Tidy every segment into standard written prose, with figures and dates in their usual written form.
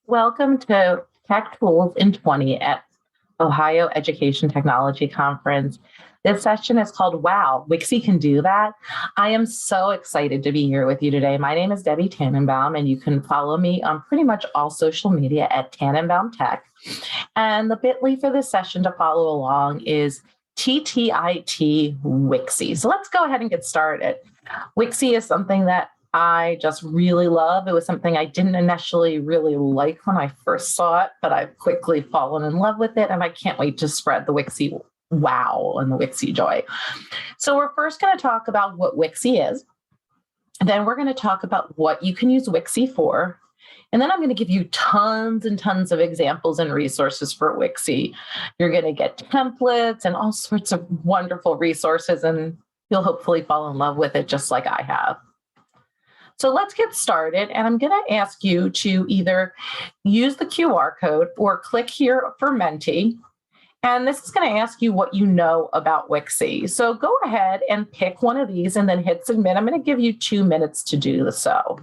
Welcome to Tech Tools in 20 at Ohio Education Technology Conference. This session is called Wow, Wixie Can Do That. I am so excited to be here with you today. My name is Debbie Tannenbaum, and you can follow me on pretty much all social media at Tannenbaum Tech. And the bit.ly for this session to follow along is TTIT Wixie. So let's go ahead and get started. Wixie is something that I just really love. It was something I didn't initially really like when I first saw it, but I've quickly fallen in love with it, and I can't wait to spread the Wixie wow and the Wixie joy. So we're first going to talk about what Wixie is. Then we're going to talk about what you can use Wixie for. And then I'm going to give you tons and tons of examples and resources for Wixie. You're going to get templates and all sorts of wonderful resources, and you'll hopefully fall in love with it just like I have. So let's get started, and I'm going to ask you to either use the QR code or click here for Menti, and this is going to ask you what you know about Wixie. So go ahead and pick one of these and then hit submit. I'm going to give you 2 minutes to do so.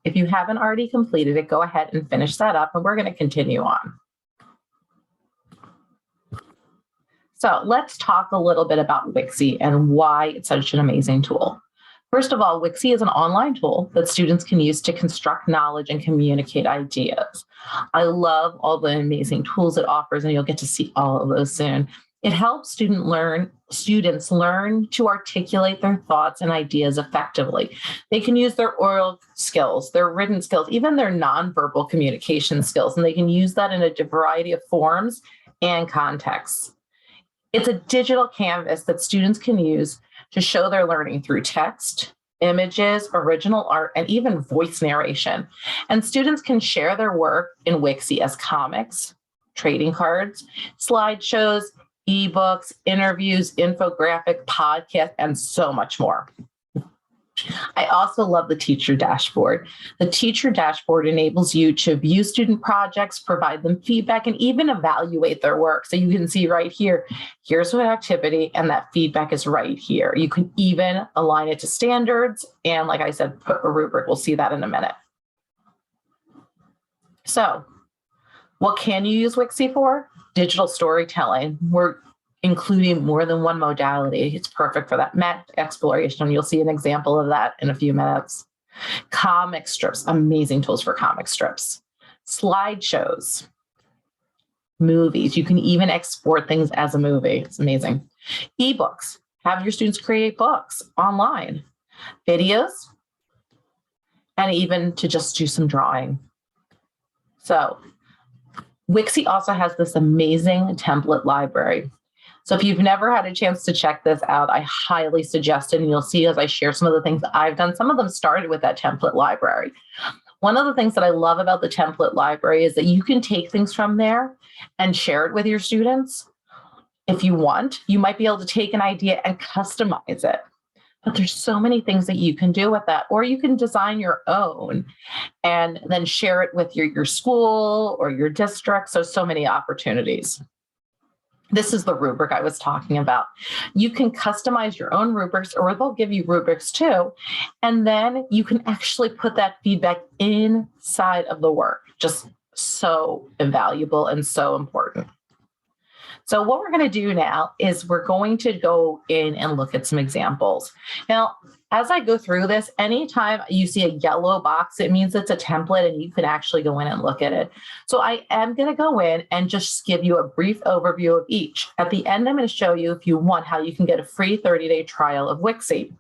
If you haven't already completed it, go ahead and finish that up, and we're going to continue on. So let's talk a little bit about Wixie and why it's such an amazing tool. First of all, Wixie is an online tool that students can use to construct knowledge and communicate ideas. I love all the amazing tools it offers, and you'll get to see all of those soon. It helps students learn to articulate their thoughts and ideas effectively. They can use their oral skills, their written skills, even their nonverbal communication skills, and they can use that in a variety of forms and contexts. It's a digital canvas that students can use to show their learning through text, images, original art, and even voice narration. And students can share their work in Wixie as comics, trading cards, slideshows, ebooks, interviews, infographic, podcast, and so much more. I also love the teacher dashboard. The teacher dashboard enables you to view student projects, provide them feedback, and even evaluate their work. So you can see right here, here's what activity, and that feedback is right here. You can even align it to standards. And like I said, put a rubric. We'll see that in a minute. So what can you use Wixie for? Digital storytelling. We're including more than one modality. It's perfect for that map exploration. You'll see an example of that in a few minutes. Comic strips, amazing tools for comic strips. Slideshows, movies. You can even export things as a movie. It's amazing. Ebooks, have your students create books online. Videos, and even to just do some drawing. So Wixie also has this amazing template library. So if you've never had a chance to check this out, I highly suggest it. And you'll see as I share some of the things that I've done, some of them started with that template library. One of the things that I love about the template library is that you can take things from there and share it with your students. If you want, you might be able to take an idea and customize it. But there's so many things that you can do with that, or you can design your own and then share it with your school or your district. So many opportunities. This is the rubric I was talking about. You can customize your own rubrics, or they'll give you rubrics too. And then you can actually put that feedback inside of the work. Just so invaluable and so important. So what we're going to do now is we're going to go in and look at some examples. Now, as I go through this, anytime you see a yellow box, it means it's a template and you can actually go in and look at it. So I am going to go in and just give you a brief overview of each. At the end, I'm going to show you, if you want, how you can get a free 30-day trial of Wixie.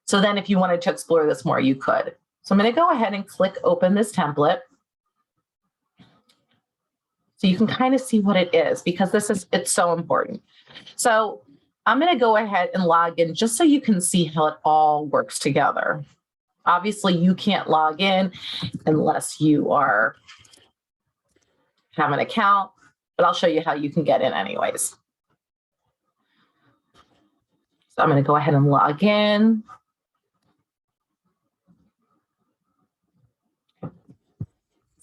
So then if you wanted to explore this more, you could. So I'm going to go ahead and click open this template. So you can kind of see what it is, because it's so important. So I'm going to go ahead and log in just so you can see how it all works together. Obviously, you can't log in unless you have an account, but I'll show you how you can get in anyways. So I'm going to go ahead and log in.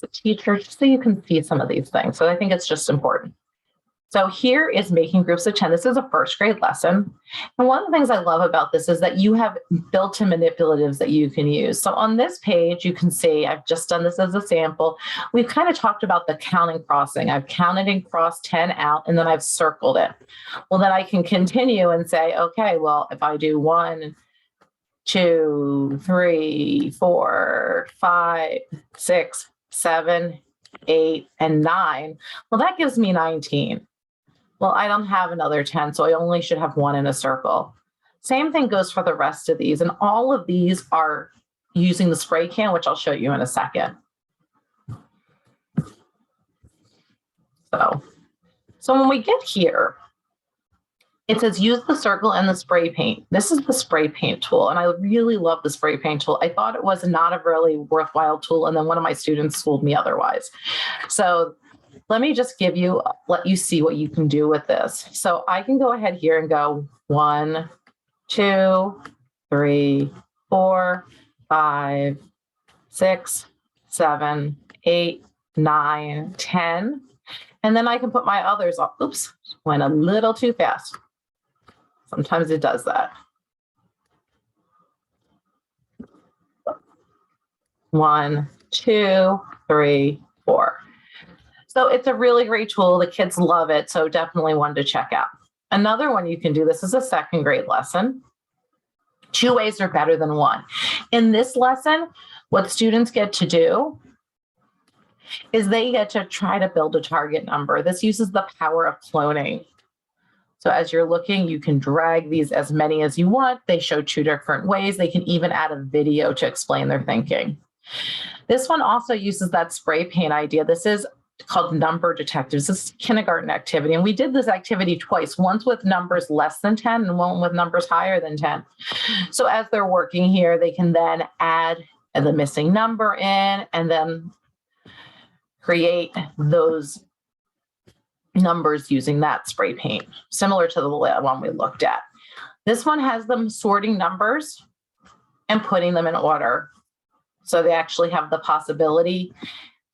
A teacher, just so you can see some of these things. So I think it's just important. So here is making groups of 10. This is a first grade lesson. And one of the things I love about this is that you have built-in manipulatives that you can use. So on this page, you can see, I've just done this as a sample. We've kind of talked about the counting crossing. I've counted and crossed 10 out, and then I've circled it. Well, then I can continue and say, okay, well, if I do 1, 2, 3, 4, 5, 6, 7, 8, and 9. Well, that gives me 19. Well, I don't have another 10, so I only should have 1 in a circle. Same thing goes for the rest of these. And all of these are using the spray can, which I'll show you in a second. So when we get here, it says use the circle and the spray paint. This is the spray paint tool, and I really love the spray paint tool. I thought it was not a really worthwhile tool, and then one of my students schooled me otherwise. So let me just let you see what you can do with this. So I can go ahead here and go 1, 2, 3, 4, 5, 6, 7, 8, 9, 10. And then I can put my others on. Oops, went a little too fast. Sometimes it does that. 1, 2, 3, 4. So it's a really great tool. The kids love it. So definitely one to check out. Another one you can do, this is a second grade lesson. 2 ways are better than 1. In this lesson, what students get to do is they get to try to build a target number. This uses the power of cloning. So as you're looking, you can drag these as many as you want. They show 2 different ways. They can even add a video to explain their thinking. This one also uses that spray paint idea. This is called number detectives. This is a kindergarten activity. And we did this activity twice, once with numbers less than 10 and one with numbers higher than 10. So as they're working here, they can then add the missing number in and then create those numbers using that spray paint, similar to the one we looked at. This one has them sorting numbers and putting them in order. So they actually have the possibility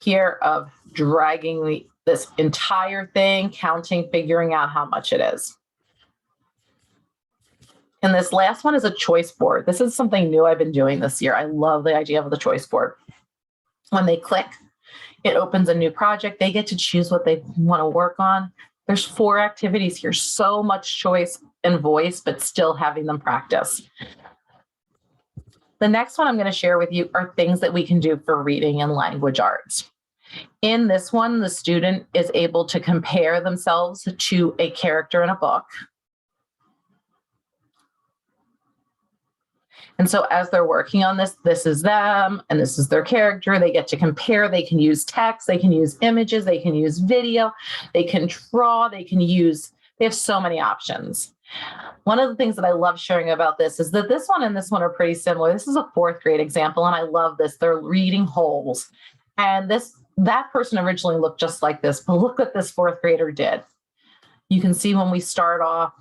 here of dragging this entire thing, counting, figuring out how much it is. And this last one is a choice board. This is something new I've been doing this year. I love the idea of the choice board. When they click, it opens a new project. They get to choose what they want to work on. There's 4 activities here, so much choice and voice, but still having them practice. The next one I'm going to share with you are things that we can do for reading and language arts. In this one, the student is able to compare themselves to a character in a book. And so as they're working on this, this is them and this is their character. They get to compare. They can use text. They can use images. They can use video. They can draw. They can use They have so many options. One of the things that I love sharing about this is that this one and this one are pretty similar. This is a fourth grade example, and I love this. They're reading holes. And that person originally looked just like this, but look what this fourth grader did. You can see when we start off,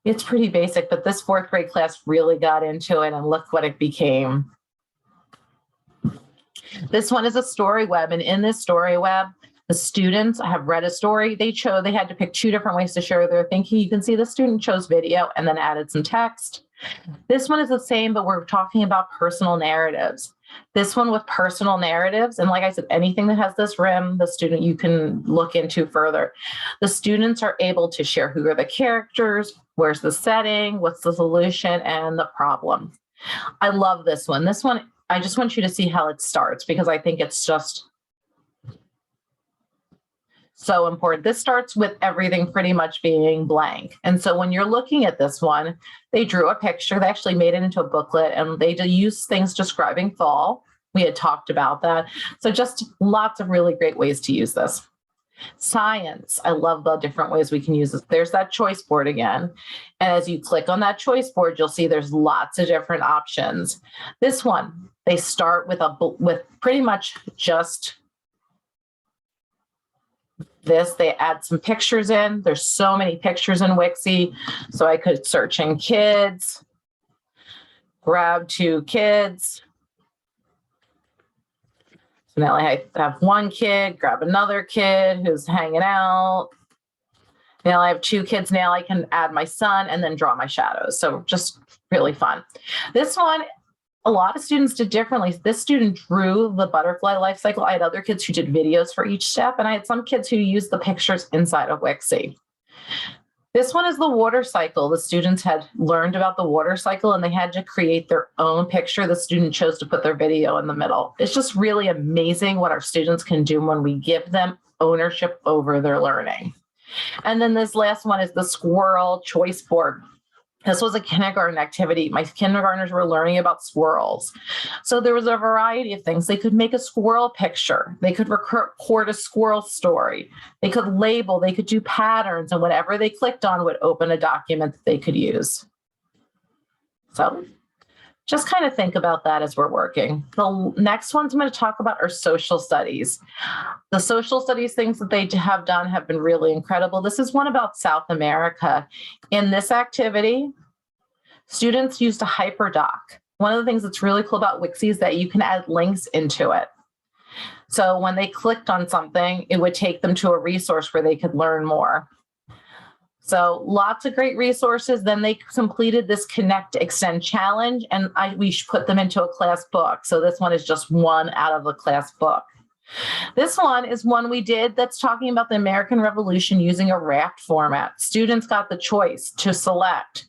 it's pretty basic, but this fourth grade class really got into it, and look what it became. This one is a story web, and in this story web, the students have read a story. They had to pick 2 different ways to share their thinking. You can see the student chose video and then added some text. This one is the same, but we're talking about personal narratives. This one with personal narratives, and like I said, anything that has this rim, the student you can look into further. The students are able to share who are the characters, where's the setting, what's the solution, and the problem. I love this one. This one, I just want you to see how it starts because I think it's just so important. This starts with everything pretty much being blank. And so when you're looking at this one, they drew a picture. They actually made it into a booklet, and they use things describing fall. We had talked about that. So just lots of really great ways to use this. Science. I love the different ways we can use this. There's that choice board again. And as you click on that choice board, you'll see there's lots of different options. This one, they start with pretty much just this. They add some pictures in. There's so many pictures in Wixie. So I could search in kids, grab 2 kids. So now I have 1 kid, grab another kid who's hanging out. Now I have 2 kids. Now I can add my son and then draw my shadows. So just really fun. This one, a lot of students did differently. This student drew the butterfly life cycle. I had other kids who did videos for each step, and I had some kids who used the pictures inside of Wixie. This one is the water cycle. The students had learned about the water cycle, and they had to create their own picture. The student chose to put their video in the middle. It's just really amazing what our students can do when we give them ownership over their learning. And then this last one is the squirrel choice board. This was a kindergarten activity. My kindergartners were learning about squirrels. So there was a variety of things. They could make a squirrel picture. They could record a squirrel story. They could label, they could do patterns, and whatever they clicked on would open a document that they could use. So just kind of think about that as we're working. The next ones I'm going to talk about are social studies. The social studies things that they have done have been really incredible. This is one about South America. In this activity, students used a hyperdoc. One of the things that's really cool about Wixie is that you can add links into it. So when they clicked on something, it would take them to a resource where they could learn more. So lots of great resources. Then they completed this Connect Extend challenge, and we put them into a class book. So this one is just one out of the class book. This one is one we did that's talking about the American Revolution using a raft format. Students got the choice to select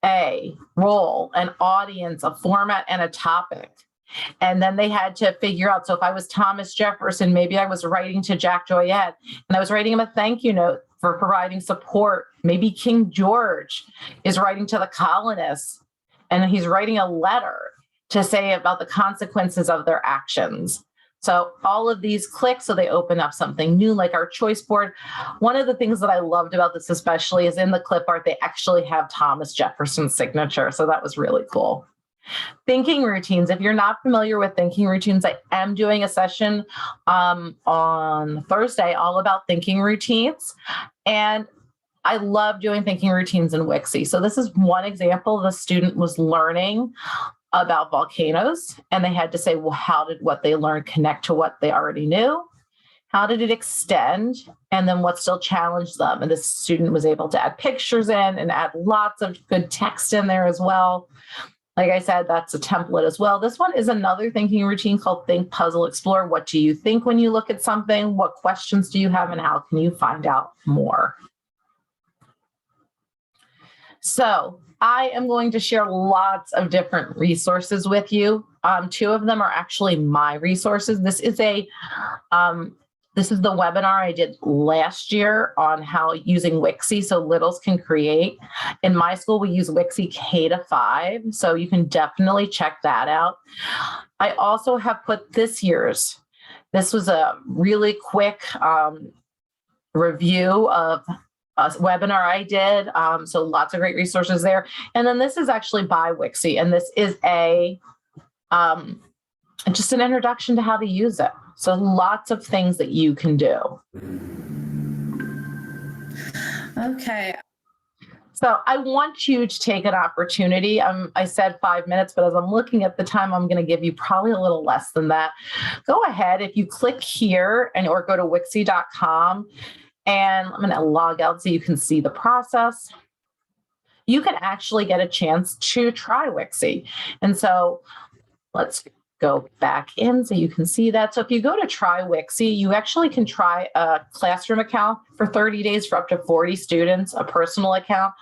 a role, an audience, a format, and a topic. And then they had to figure out, so if I was Thomas Jefferson, maybe I was writing to Jack Joyette, and I was writing him a thank you note for providing support. Maybe King George is writing to the colonists, and he's writing a letter to say about the consequences of their actions. So all of these click, so they open up something new, like our choice board. One of the things that I loved about this especially is in the clip art, they actually have Thomas Jefferson's signature. So that was really cool. Thinking routines. If you're not familiar with thinking routines, I am doing a session on Thursday all about thinking routines. And I love doing thinking routines in Wixie. So this is one example. The student was learning about volcanoes, and they had to say, well, how did what they learned connect to what they already knew? How did it extend? And then what still challenged them? And the student was able to add pictures in and add lots of good text in there as well. Like I said, that's a template as well. This one is another thinking routine called Think, Puzzle, Explore. What do you think when you look at something? What questions do you have, and how can you find out more? So I am going to share lots of different resources with you. 2 of them are actually my resources. This is the webinar I did last year on how using Wixie so littles can create. In my school, we use Wixie K-5, so you can definitely check that out. I also have put this year's. This was a really quick review of webinar I did. So lots of great resources there. And then this is actually by Wixie, and this is just an introduction to how to use it. So lots of things that you can do. Okay. So I want you to take an opportunity. I said 5 minutes, but as I'm looking at the time, I'm going to give you probably a little less than that. Go ahead. If you click here or go to wixie.com, and I'm going to log out so you can see the process. You can actually get a chance to try Wixie. And so let's go back in so you can see that. So if you go to try Wixie, you actually can try a classroom account for 30 days for up to 40 students, a personal account.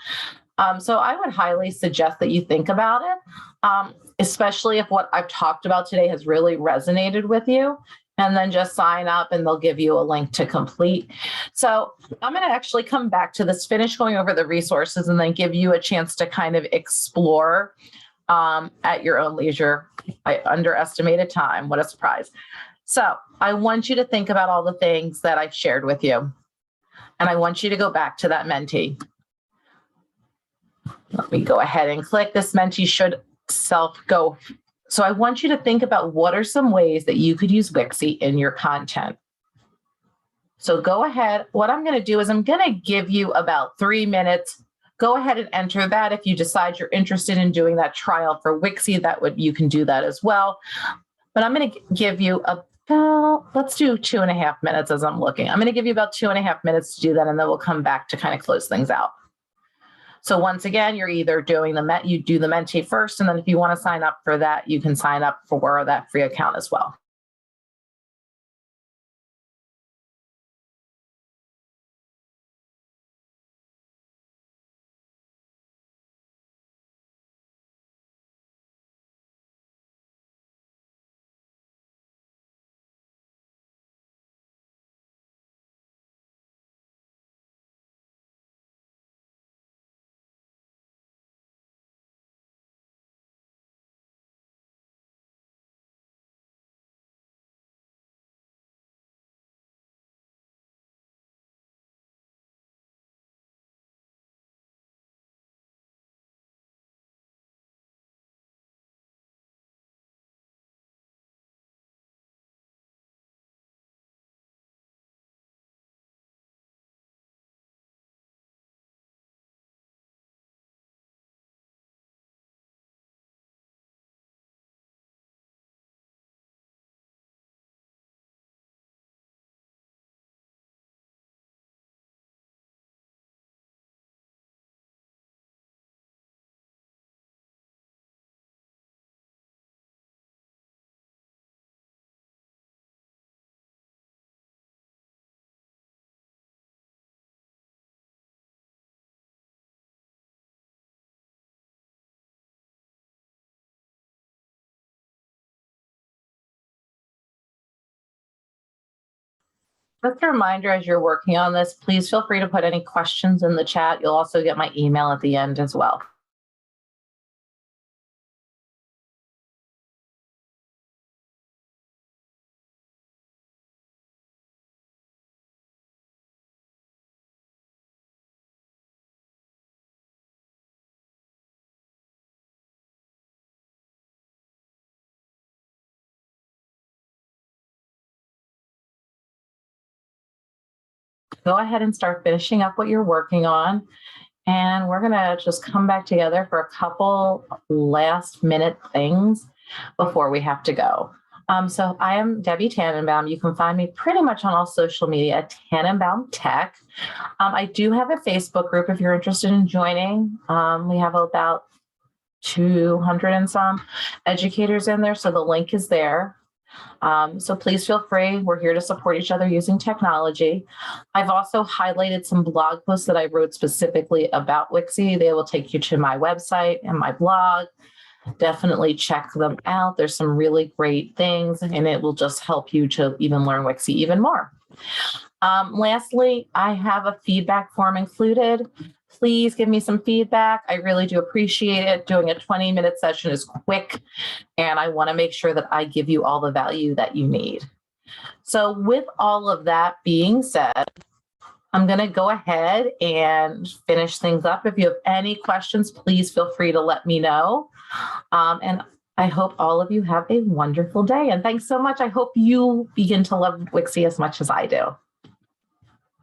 So I would highly suggest that you think about it, especially if what I've talked about today has really resonated with you. And then just sign up and they'll give you a link to complete. So I'm going to actually come back to this, finish going over the resources, and then give you a chance to kind of explore at your own leisure. I underestimated time. What a surprise. So I want you to think about all the things that I've shared with you. And I want you to go back to that mentee. Let me go ahead and click. This mentee should self-go. So I want you to think about what are some ways that you could use Wixie in your content. So go ahead. What I'm going to do is I'm going to give you about 3 minutes. Go ahead and enter that. If you decide you're interested in doing that trial for Wixie, you can do that as well. But I'm going to give you about, let's do 2.5 minutes as I'm looking. I'm going to give you about 2.5 minutes to do that, and then we'll come back to kind of close things out. So once again, you're either doing you do the mentee first, and then if you want to sign up for that, you can sign up for that free account as well. Just a reminder, as you're working on this, please feel free to put any questions in the chat. You'll also get my email at the end as well. Go ahead and start finishing up what you're working on. And we're going to just come back together for a couple last minute things before we have to go. So I am Debbie Tannenbaum. You can find me pretty much on all social media at Tannenbaum Tech. I do have a Facebook group if you're interested in joining. We have about 200 and some educators in there, so the link is there. So please feel free. We're here to support each other using technology. I've also highlighted some blog posts that I wrote specifically about Wixie. They will take you to my website and my blog. Definitely check them out. There's some really great things, and it will just help you to even learn Wixie even more. Lastly, I have a feedback form included. Please give me some feedback. I really do appreciate it. Doing a 20-minute session is quick, and I want to make sure that I give you all the value that you need. So with all of that being said, I'm going to go ahead and finish things up. If you have any questions, please feel free to let me know. And I hope all of you have a wonderful day. And thanks so much. I hope you begin to love Wixie as much as I do.